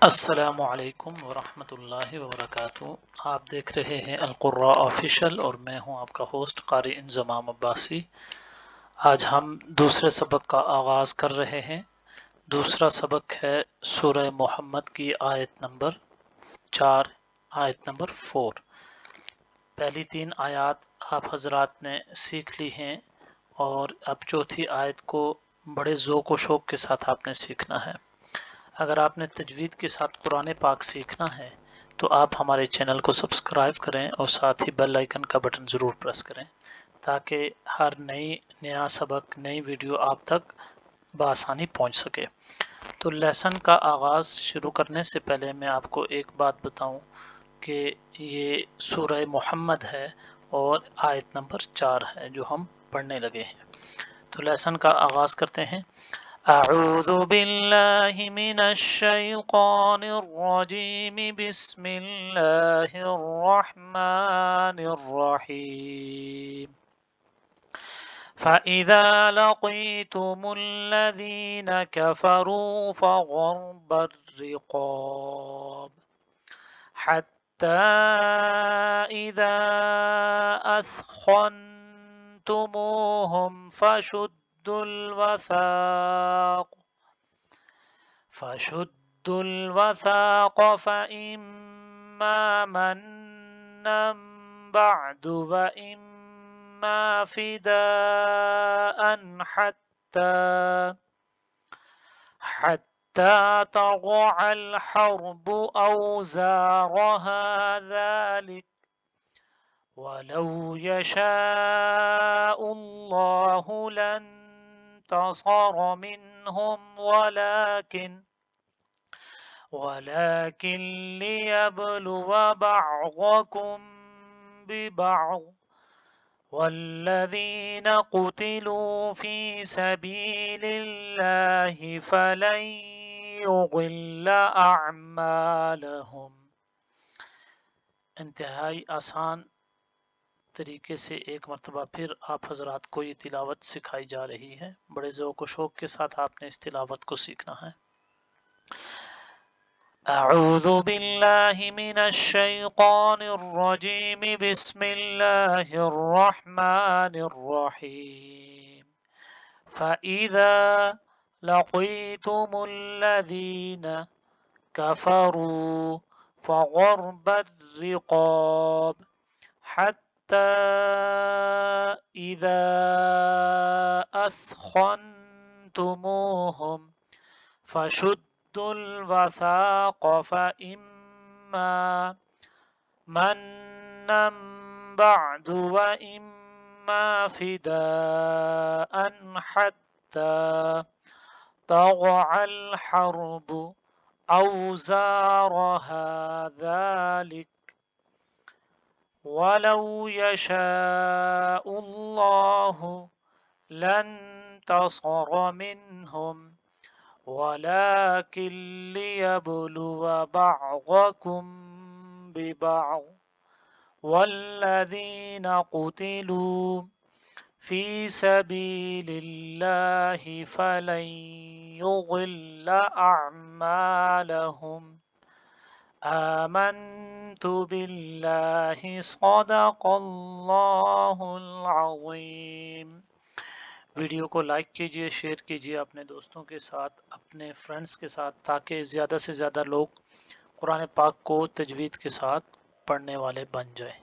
السلام علیکم ورحمۃ اللہ وبرکاتہ۔ آپ دیکھ رہے ہیں القراء آفیشل اور میں ہوں آپ کا ہوسٹ قاری انضمام عباسی۔ آج ہم دوسرے سبق کا آغاز کر رہے ہیں۔ دوسرا سبق ہے سورہ محمد کی آیت نمبر 4، آیت نمبر 4۔ پہلی 3 آیات آپ حضرات نے سیکھ لی ہیں اور اب چوتھی آیت کو بڑے ذوق و شوق کے ساتھ آپ نے سیکھنا ہے۔ اگر آپ نے تجوید کے ساتھ قرآن پاک سیکھنا ہے تو آپ ہمارے چینل کو سبسکرائب کریں اور ساتھ ہی بیل آئیکن کا بٹن ضرور پریس کریں تاکہ ہر نیا سبق، نئی ویڈیو آپ تک بآسانی پہنچ سکے۔ تو لیسن کا آغاز شروع کرنے سے پہلے میں آپ کو ایک بات بتاؤں کہ یہ سورہ محمد ہے اور آیت نمبر 4 ہے جو ہم پڑھنے لگے ہیں۔ تو لیسن کا آغاز کرتے ہیں۔ اعوذ باللہ من الشیطان الرجیم، بسم اللہ الرحمن الرحیم۔ فَإِذَا لَقِيتُمُ الَّذِينَ كَفَرُوا فَضَرْبَ الرِّقَابِ حَتَّى إِذَا أَثْخَنْتُمُوهُمْ فشدوا الوثاق فإما منا بعد وإما فداء حتى تضع الحرب أوزارها، ذلك ولو يشاء الله لانتصر منهم ولكن ليبلو بعضكم ببعض، والذين قتلوا في سبيل الله فلن يضل أعمالهم۔ انتہائی آسان طریقے سے ایک مرتبہ پھر آپ حضرات کو یہ تلاوت سکھائی جا رہی ہے۔ بڑے ذوق و شوق کے ساتھ آپ نے اس تلاوت کو سیکھنا ہے۔ اعوذ باللہ من الشیطان الرجیم، بسم اللہ الرحمن الرحیم۔ فَإِذَا لَقِيتُمُ الَّذِينَ كَفَرُوا فَضَرْبَ الرِّقَابِ حَتَّى إِذَا أَثْخَنْتُمُوهُمْ فَشُدُّوا الْوَثَاقَ فَإِمَّا مَنًّا بَعْدُ وَإِمَّا فِدَاءً حَتَّى تَضَعَ الْحَرْبُ أَوْزَارَهَا، ذَلِكَ وَلَوْ يَشَاءُ اللَّهُ لانتصر منهم ولكن ليبلو بعضكم ببعض، والذين قتلوا في سبيل الله فلن يضل أعمالهم۔ آمنت بالله، صدق اللہ العظیم۔ ویڈیو کو لائک کیجئے، شیئر کیجئے اپنے دوستوں کے ساتھ، اپنے فرینڈز کے ساتھ، تاکہ زیادہ سے زیادہ لوگ قرآن پاک کو تجوید کے ساتھ پڑھنے والے بن جائیں۔